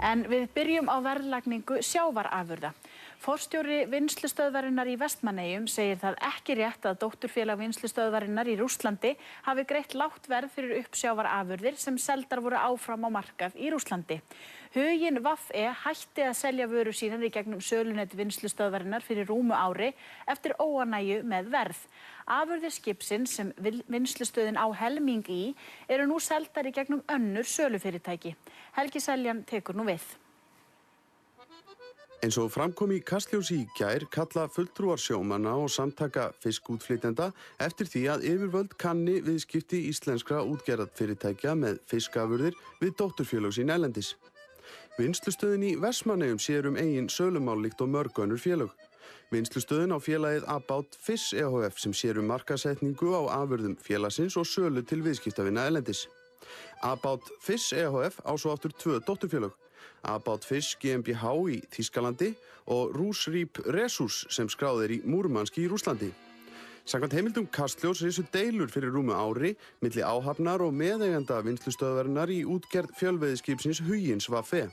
En við byrjum á verðlagningu sjávarafurða. Forstjóri vinnslustöðvarinnar í Vestmannaeyjum segir það ekki rétt að dótturfélag vinnslustöðvarinnar í Rússlandi hafi greitt lágt verð fyrir uppsjávarafurðir sem seldar voru áfram á markað í Rússlandi. Huginn VE hætti að selja vörur sínar í gegnum sölunet vinnslustöðvarinnar fyrir rúmu ári eftir óánægju með verð. Afurðir skipsins sem vinnslustöðin á helming í eru nú seldar í gegnum önnur sölufyrirtæki. Helgi Seljan tekur nú við. Eins og framkom í Kastljósi í gær kalla fulltrúar sjómanna og samtaka fiskútflytjenda eftir því að yfirvöld kanni viðskipti íslenskra útgerðarfyrirtækja með fiskafurðir við dótturfélög sín erlendis. Vinnslustöðin í Vestmannaeyjum sér eigin sölumál líkt og mörg önnur félög. Vinnslustöðin á félagið About Fish ehf sem sér markaðssetningu á afurðum félagsins og sölu til viðskiptavina erlendis. About Fish ehf á svo aftur 2 dótturfélög. About Fish GmbH í Þýskalandi og Rusrip Resus sem skráð í Múrmansk í Rússlandi. Samkvæmt heimildum Kastljós risu deilur fyrir rúmu ári milli áhafnar og meðeiganda vinnslustöðvarinnar í útgerð fjölveiðiskipsins Hugins VE.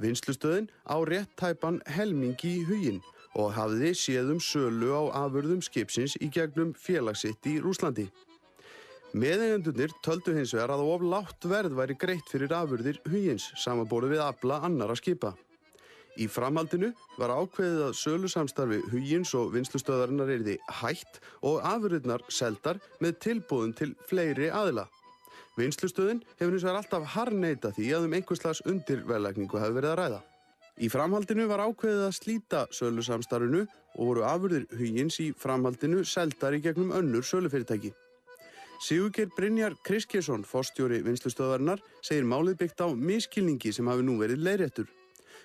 Vinnslustöðin á rétt tæpan helming í Huginn og hafði séð sölu á afurðum skipsins í gegnum félag sitt í Rússlandi. Meðeigendurnir töldu hins vegar að of lágt verð væri greitt fyrir afurðir Hugins samanborið við afla annarra skipa. Í framhaldinu var ákveðið að sölusamstarfi Hugins og vinnslustöðvarinnar yrði hætt og afurðirnar seldar með tilboðum til fleiri aðila. Vinnslustöðin hefur hins vegar alltaf harðneitað því að einhvers slags undirverðlagningu hafi verið að ræða. Í framhaldinu var ákveðið að slíta sölusamstarfinu og voru afurðir Hugins í framhaldinu seldar í gegnum önnur sölufyrirtæki. Sigurgeir Brynjar Kristgeirsson, forstjóri vinnslustöðvarinnar, segir málið byggt á misskilningi sem hafi nú verið leiðréttur.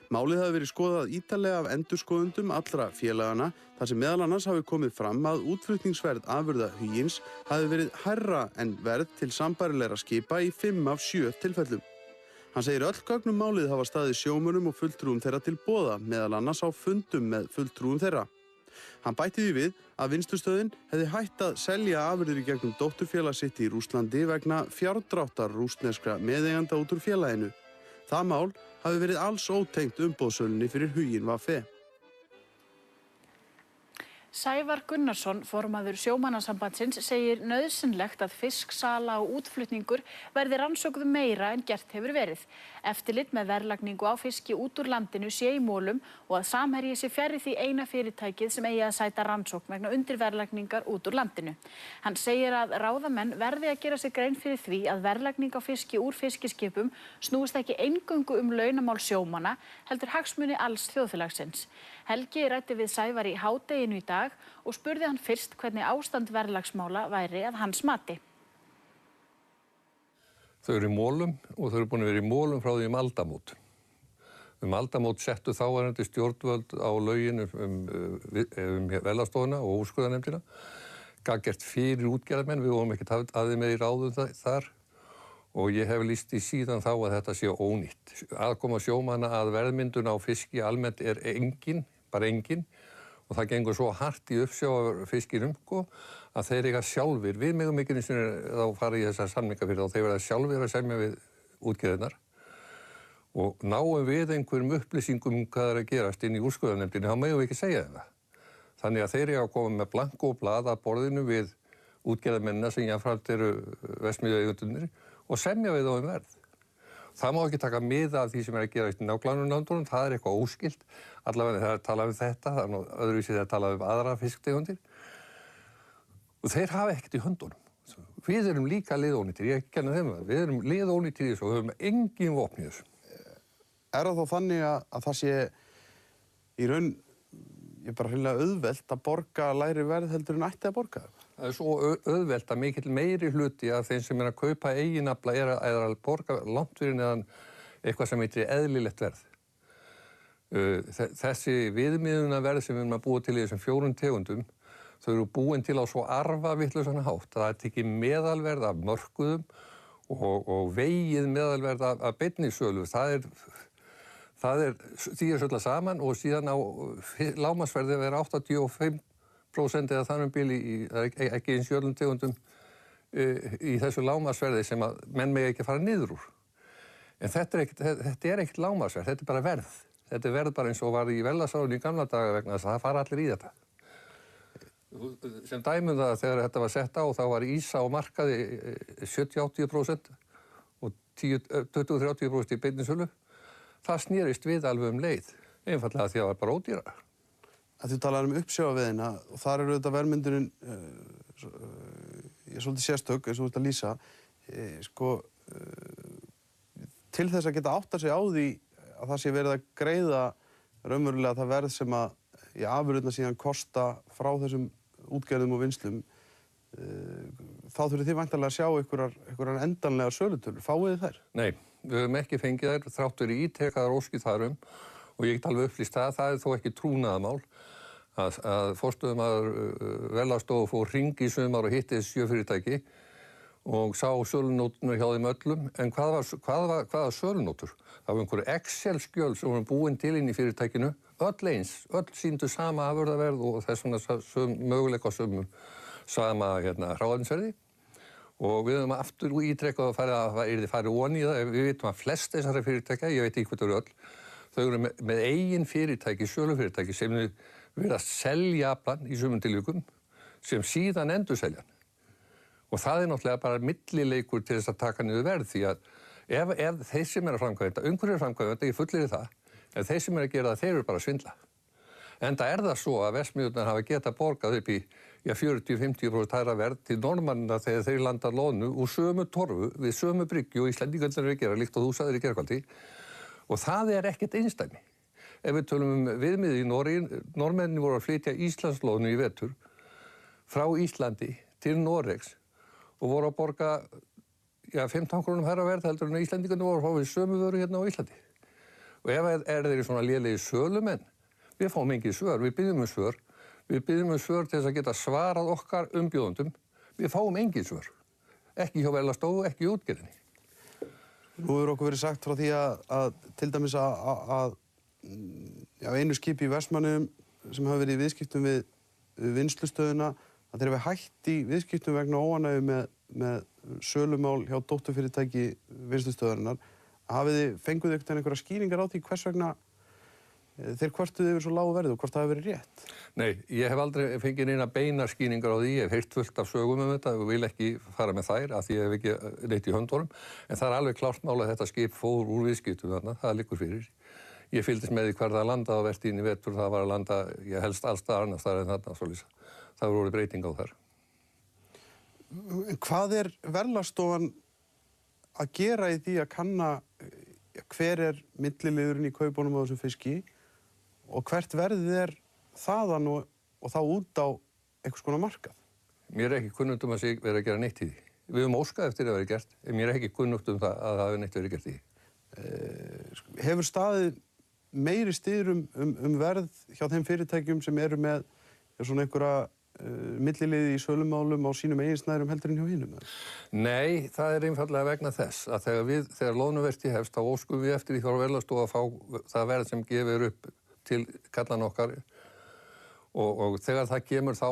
Málið hafi verið skoðað ítarlega af endurskoðendum allra félagana þar sem meðal annars hafi komið fram að útflutningsverð afurða Hugins hafi verið hærra en verð til sambærilegra skipa í 5 af 7 tilfellum. Hann segir öll gögnum málið hafa staðið sjómönnum og fulltrúum þeirra til boða, meðal annars á fundum með fulltrúum þeirra. Hann bætti því við að vinnslustöðin hefði hætt að selja afurðir í gegnum dótturfélag sitt í Rússlandi vegna fjárdráttar rússneskra meðeiganda út úr félaginu. Það mál hafi verið alls ótengt umboðssölunni fyrir Huginn VE. Sævar Gunnarsson, formaður sjómannasambandsins, segir nauðsynlegt að fisksala og útflutningur verði rannsökuð meira en gert hefur verið. Eftirlit með verðlagningu á fiski út úr landinu sé í molum og að Samherji sé fjarri því eina fyrirtækið sem eigi að sæta rannsókn vegna undirverðlagningar út úr landinu. Hann segir að ráðamenn verði að gera sig grein fyrir því að verðlagning á fiski úr fiskiskipum snúist ekki eingöngu launamál sjómanna, heldur hagsmuni alls þjóðfélagsins. Helgi ræddi við Sævar í hádeginu í dag og spurði hann fyrst hvernig ástand verðlagsmála væri að hans mati. Þau eru í mólum og þau eru búin að vera í mólum frá því aldamót. Aldamót settu þáverandi stjórnvöld á lögin verðlagsstofuna og úrskurðarnefndina. Gagert fyrir útgerðarmenn, við vorum ekkert að þeim með í ráðum þar. Og ég hef lýst í síðan þá að þetta sé ónýtt. Aðkoma sjómanna að verðmyndun á fiski almennt engin, bara engin. Og það gengur svo hart í uppsjávarfiskinum að þeir eiga sjálfir, við megum ekki þá fara í þessar samninga fyrir þá, þeir verða sjálfir að semja við útgerðirnar. Og náum við einhverjum upplýsingum hvað er að gerast inn í úrskurðarnefndinni, þá megum við ekki segja það. Þannig að þeir eiga að koma með blanko og blað að borðinu við útgerðarmennina sem jafnframt eru verksmiðjueigendurnir og semja við þá verð. Það má ekki taka mið af því sem er að gera í nágrannalöndunum, það er eitthvað óskilt. Allavega það er að tala um þetta, það er öðruvísi það að tala um aðra fisktegundir. Og þeir hafa ekkert í höndunum. Við erum líka liðónýttir, ég kenna þeim það. Við erum liðónýttir í þessu og höfum engin vopn í þessu. Er það þá þannig að það sé í raun, bara hreinlega auðvelt að borga lægri verð heldur en ætti að borga það? Það er svo auðvelt að mikill meiri hluti af þeim sem er að kaupa eiginafla er að borga langt fyrir neðan eitthvað sem heitir eðlilegt verð. Þessi viðmiðunarverð sem við erum að búa til í þessum 4 tegundum, þau eru búin til á svo arfavitlausan hátt. Það er tekið meðalverð af mörkuðum og vegið meðalverð af beinni sölu. Því er svolítið saman og síðan á lágmarksverði að vera 85% eða þannig bíl ekki eins jöllum tegundum í þessu lágmarksverði sem að menn mega ekki fara niður úr. En þetta er ekkert lágmarksverð, þetta er bara verð. Þetta er verð bara eins og var í verðlagsráðinu í gamla daga vegna þess að það fara allir í þetta. Sem dæmum það þegar þetta var sett á, þá var ís á markaði 70-80% og 20-30% í beinni sölu. Það snerist við alveg leið, einfaldlega því að það var bara ódýrara. Þú talar uppsjávarveiðina og þar eru þetta verðmyndurinn ég svolítið sérstök, eins og þú ert að lýsa. Til þess að geta áttað sig á því að það sé verið að greiða raunverulega það verð sem að afurðirnar síðan kosta frá þessum útgerðum og vinnslum, þá þurfið þið væntanlega að sjá einhverjar endanlegar sölutölur. Fáið þið þær? Nei, við höfum ekki fengið þær þrátt verið ítrekaðar óskir þar og ég get alveg upplýst það er þó ekki trúnaðarmál að forstöðumaður Verðlagsstofu fór hring í sumar og hitti þessi 7 fyrirtæki og sá sölunóturnar hjá þeim öllum, en hvaða sölunótur? Það var einhverju Excel-skjöl sem voru búin til inn í fyrirtækinu, öll sýndu sama afurðaverð og þess vegna möguleika á sama hráefnisverði. Og við höfum aftur ítrekað að það farið ofan í það. Við vitum að flest þessara fyrirtækja, ég veit ekki hvað þau eru öll, þau eru með eigin fyrirtæki, sölufyrirtæki sem verið að selja aflann í sumum tilvikum sem síðan endurselja hann. Og það er náttúrulega bara millileikur til þess að taka niður verð því að ef þeir sem eru að framkvæmda, umhverjir framkvæmda, ég fullyri það, en þeir sem eru að gera það, þeir eru bara að svindla. Enda er það svo að verksmiðjurnar hafa getað borgað upp í 40-50% hærra verð til Norðmannina þegar þeir landa loðnu úr sömu torfu við sömu bryggju og Íslendingarnir eru að gera, líkt og þú sagðir í gærkvöldi. Og það er ekkert einsdæmi. Ef við tölum viðmiðið í Noregi, Norðmennirnir voru að flytja Íslandsloðnu í vetur frá Íslandi til Noregs og voru að borga 15 krónum hærra verð heldur en Íslendingarnir voru að fá við sömu vöru hérna á Íslandi. Og ef þeir svona lélegi sölumenn, við fáum engin svör, við biðjum svör. Við biðjum svör til þess að geta svarað okkar umbjóðendum. Við fáum engin svör. Ekki hjá Verðlagsstofu, ekki í útgerðinni. Nú hefur okkur verið sagt frá því að til dæmis að einu skipi í Vestmannaeyjum sem hafa verið í viðskiptum við vinnslustöðina, að þeir hafi hætt í viðskiptum vegna óánægju með sölumál hjá dótturfyrirtæki vinnslustöðarinnar. Fenguð þið einhverjar skýringar á því hvers vegna þeir kvörtuðu yfir svo lágu verði og hvort það hafi verið rétt? Nei, ég hef aldrei fengið neina beinar skýringar á því. Ég hef heyrt fullt af sögum þetta og vil ekki fara með þær af því ég hef ekki neitt í höndunum. En það er alveg klárt mál að þetta skip fór úr viðskiptum þarna, það liggur fyrir. Ég fylgdist með því hvar það landaði á vertíðinni í vetur, það var að landa, ég helst alls staðar annars staðar en þarna, svolítið. Það voru breyting á þar. Hvað er Verðlagsstofan að gera í því að kanna hver er milliliðurinn í kaupunum á þessum fiski og hvert verðið er þaðan og þá út á einhvers konar markað? Mér er ekki kunnugt að vera að gera neitt í því. Við höfum óskað eftir að vera gert, en mér er ekki kunnugt það að það hafi neitt verið gert í því. Hefur staðið meiri styr verð hjá þeim fyrirtækjum sem eru með svona einhverja milliliði í sölumálum á sínum eiginsnæðrum heldur en hjá hinum? Nei, það er einfaldlega vegna þess að þegar loðnuvertíð hefst þá óskum við eftir því hjá Verðlagsstofu að fá það verð sem gefur upp til kallan okkar og þegar það kemur þá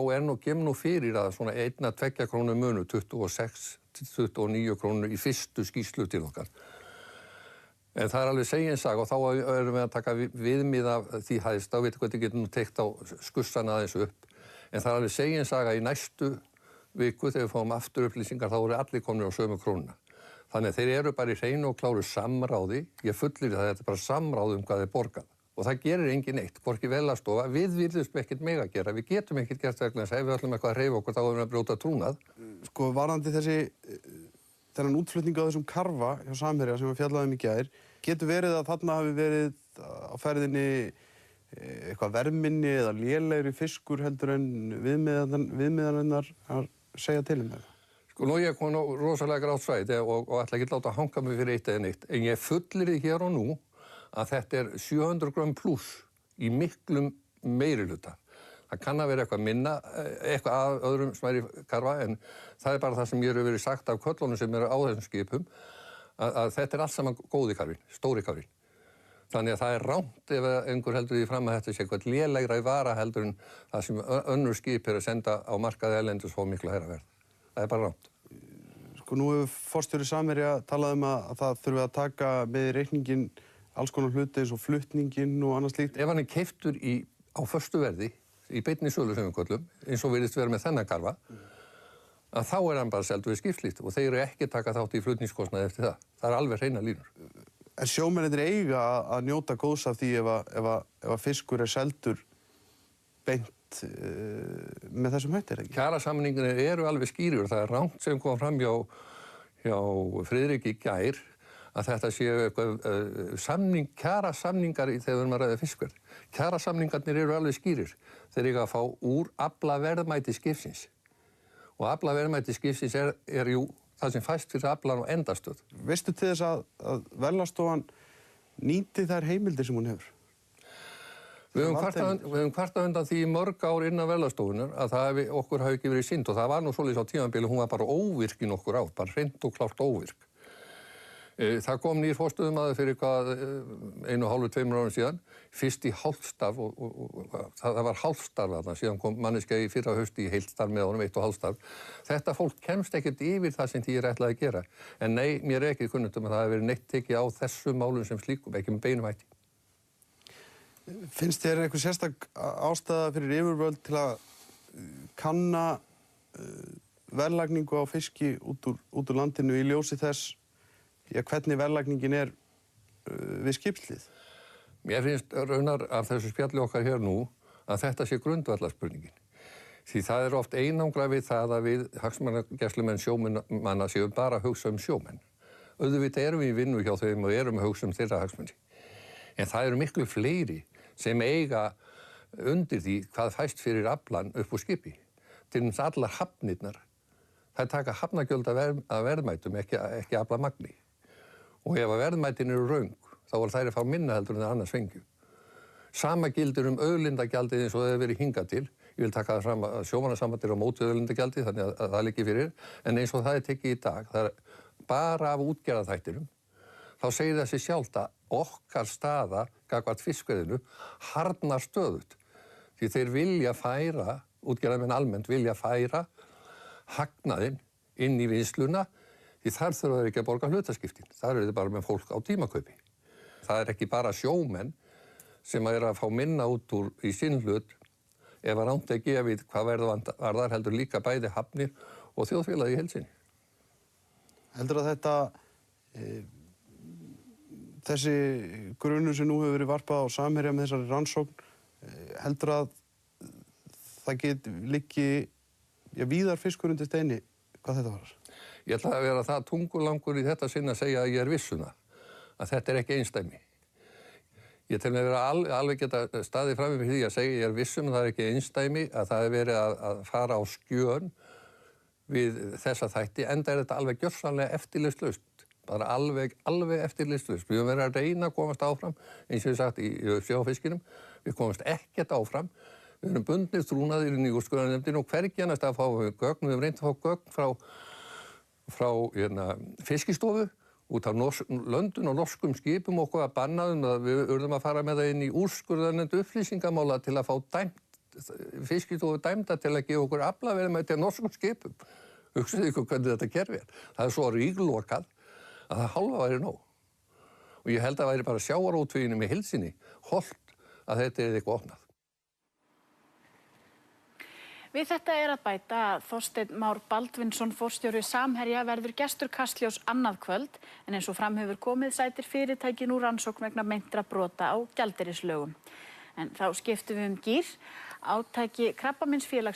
kemur nú fyrir að svona 1-2 krónu munu 26-29 krónur í fyrstu skýrslu til okkar. En það er alveg seginsag og þá erum við að taka viðmið af því hæðst, þá veitum við getum nú teikt á skussan aðeins upp. En það er alveg seginsaga í næstu viku þegar við fáum aftur upplýsingar þá eru allir komnir á sömu krónuna. Þannig að þeir eru bara í hreinu og kláru samráði. Ég fullyri það að þetta er bara samráð um hvað þeir borgað. Og það gerir engin neitt, hvorki Verðlagsstofa. Við virðumst ekkert mega gera. Við getum ekkert gert vegna þess að ef við ætlum eitthvað að hreyfa okkur þá erum við að brjóta trúnað. Varðandi þennan útflutning á þessum karfa hjá Samherja sem við fjallaðum í gær, getur verið að þarna hafi verið á ferðinni eitthvað verðminni eða lélegri fiskur heldur en viðmiðanirnar að segja til um það? Nú ég kom á rosalega grátt svæði og ætla ekki að láta hanga mig fyrir eitt eða neitt, en ég fullyrði hér og nú að þetta er 700 grömm pluss í miklum meirihluta. Það kann að vera eitthvað minna, eitthvað af öðrum smærri karfa, en það er bara það sem mér hefur verið sagt af köllunum sem eru á þessum skipum, að þetta er allt saman góði karfin, stóri karfin. Þannig að það er rangt ef einhver heldur því fram að þetta sé eitthvað lélegra í vara heldur en það sem önnur skip er að senda á markaði erlendis fá miklu hærra verð. Það er bara rangt. Sko nú hefur forstjóri Samherja talað að það þurfi að taka með í reikninginn alls konar hluti eins og flutninginn og annað slíkt. Ef hann er keyptur á föstu verði, í beinni sölu sem við köllum, eins og virðist vera með þennan karfa, að þá er hann bara seldur við skipslít og þeir eru ekki taka þátt í flutningskostnaði eftir það. Það er alveg hreina línur. En sjómennirnir eiga að njóta góðs af því ef að fiskur er seldur beint með þessum hætti, ekki? Kjarasamningarnir eru alveg skýrir og það er rangt sem kom fram hjá Friðrik í gær að þetta séu kjarasamningar þegar við erum að ræða fiskverð. Kjarasamningarnir eru alveg skýrir. Þeir eiga að fá úr aflaverðmæti skipsins. Og aflaverðmæti skipsins er jú það sem fæst fyrir aflan og endastöð. Veistu til þess að Verðlagsstofan nýti þær heimildir sem hún hefur? Við höfum kvartað undan því í mörg ár innan Verðlagsstofunnar að okkur hafi ekki verið synd og það var nú svoleiðis á tímabili, hún var bara óvirk í nokkur ár, bara hreint og klárt óvirk. Það kom nýr forstöðumaður fyrir 1,5–2 árum síðan, fyrst í hálfstarf og það var hálfstarf þarna, síðan kom manneskja í fyrra hausti í heilstarf með honum, 1,5 Þetta fólk kemst ekkert yfir það sem því ætlaði að gera. En nei, mér er ekki kunnugt að það hefur verið neitt tekið á þessum málum sem slíkum, ekki með beinum hætti. Finnst þér einhver sérstök ástæða fyrir yfirvöld til að kanna verðlagningu á fiski út úr landinu í ljósi þess hvernig verðlagningin er við skipslið? Mér finnst raunar af þessu spjalli okkar hér nú að þetta sé grundvallarspurningin. Því það er oft einangrað við það að við hagsmunagæslumenn sjómanna séum bara að hugsa sjómenn. Auðvitað erum við í vinnu hjá þeim og erum að hugsa þeirra hagsmuni. En það eru miklu fleiri sem eiga undir því hvað fæst fyrir aflan upp úr skipi. Til dæmis allar hafnirnar. Það taka hafnagjöld af verðmætum, ekki aflamagni. Og ef að verðmætin eru röng, þá er þær að fá minna heldur en það annars fengju. Sama gildir auðlindagjaldið eins og það hefur verið hingað til. Ég vil taka það fram að sjómannasambandið er á móti auðlindagjaldið, þannig að það liggi fyrir. En eins og það er tekið í dag, það er bara af útgerðarþættinum, þá segir það sig sjálft að okkar staða gagnvart fiskveiðinu harðnar stöðugt. Því þeir vilja færa, útgerðarmenn almennt vilja færa hagnaðinn inn í vinnsluna, því þar þurfa þeir ekki að borga hlutaskiptin. Þar eru þeir bara með fólk á tímakaupi. Það er ekki bara sjómenn sem að fá minna út úr í sinn hlut ef að rangt er gefið hvað varðar heldur líka bæði hafnir og þjóðfélagi í heild sinni. Heldur að þessi grunur sem nú hefur verið varpað á Samherja með þessari rannsókn, heldur að það liggi víðar fiskur undir steini hvað þetta var? Ég ætla að vera það tungulangur í þetta sinn að segja að ég er viss að þetta er ekki einsdæmi. Ég tel að vera alveg geta staðið fram með því að segja ég er viss að það er ekki einsdæmi, að það er verið að fara á skjön við þessa þætti, enda er þetta alveg gjörsamlega eftirlitslaust. Bara alveg eftirlitslaust. Við höfum verið að reyna að komast áfram, eins og ég sagt í sjófiskinum, við komast ekkert áfram. Við erum bundnir trúnaðir í úrskurðarnefndinni og hvergi annars að fá gögn. Við höfum reynt að fá gögn frá Fiskistofu út af löndun og norskum skipum okkur að bannaðum að við urðum að fara með það inn í úrskurðarnefnd upplýsingamála til að fá Fiskistofu dæmda til að gefa okkur aflaverðmæti af norskum skipum. Hugsaðu ykkur hvernig þetta kerfi er. Það er svo ríglokað að það hálfa væri nóg. Og ég held að væri bara sjávarútveginum í heild sinni hollt að þetta er eitthvað opnað. Við þetta er að bæta að Þorsteinn Már Baldvinsson, forstjóri Samherja, verður gestur Kastljós annað kvöld, en eins og fram hefur komið sætir fyrirtæki nú rannsókn vegna meintra brota á gjaldeyrislögum. En þá skiptum við gír. Átaki Krabbameinsfélagsins